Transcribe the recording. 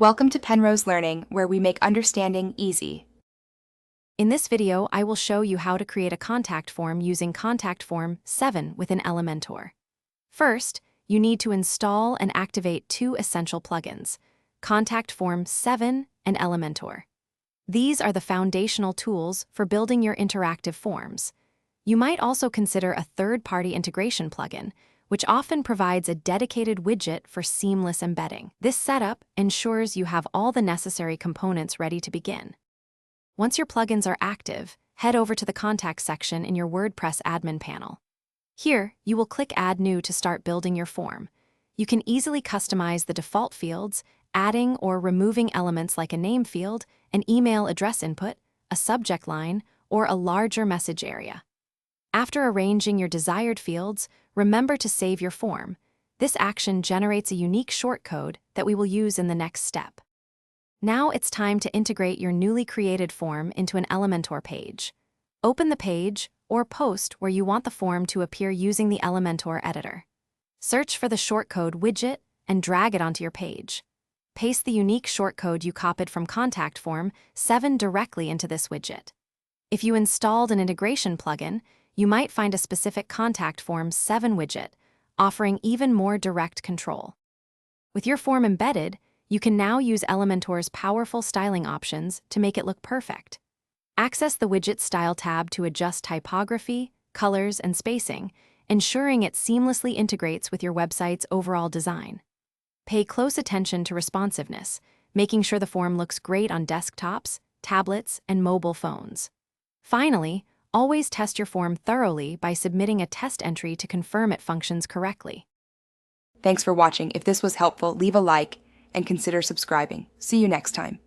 Welcome to Penrose Learning, where we make understanding easy. In this video, I will show you how to create a contact form using Contact Form 7 within Elementor. First, you need to install and activate two essential plugins, Contact Form 7 and Elementor. These are the foundational tools for building your interactive forms. You might also consider a third-party integration plugin, which often provides a dedicated widget for seamless embedding. This setup ensures you have all the necessary components ready to begin. Once your plugins are active, head over to the Contact section in your WordPress admin panel. Here, you will click Add New to start building your form. You can easily customize the default fields, adding or removing elements like a name field, an email address input, a subject line, or a larger message area. After arranging your desired fields, remember to save your form. This action generates a unique shortcode that we will use in the next step. Now it's time to integrate your newly created form into an Elementor page. Open the page or post where you want the form to appear using the Elementor editor. Search for the shortcode widget and drag it onto your page. Paste the unique shortcode you copied from Contact Form 7 directly into this widget. If you installed an integration plugin, you might find a specific Contact Form 7 widget, offering even more direct control. With your form embedded, you can now use Elementor's powerful styling options to make it look perfect. Access the Widget Style tab to adjust typography, colors, and spacing, ensuring it seamlessly integrates with your website's overall design. Pay close attention to responsiveness, making sure the form looks great on desktops, tablets, and mobile phones. Finally, always test your form thoroughly by submitting a test entry to confirm it functions correctly. Thanks for watching. If this was helpful, leave a like and consider subscribing. See you next time.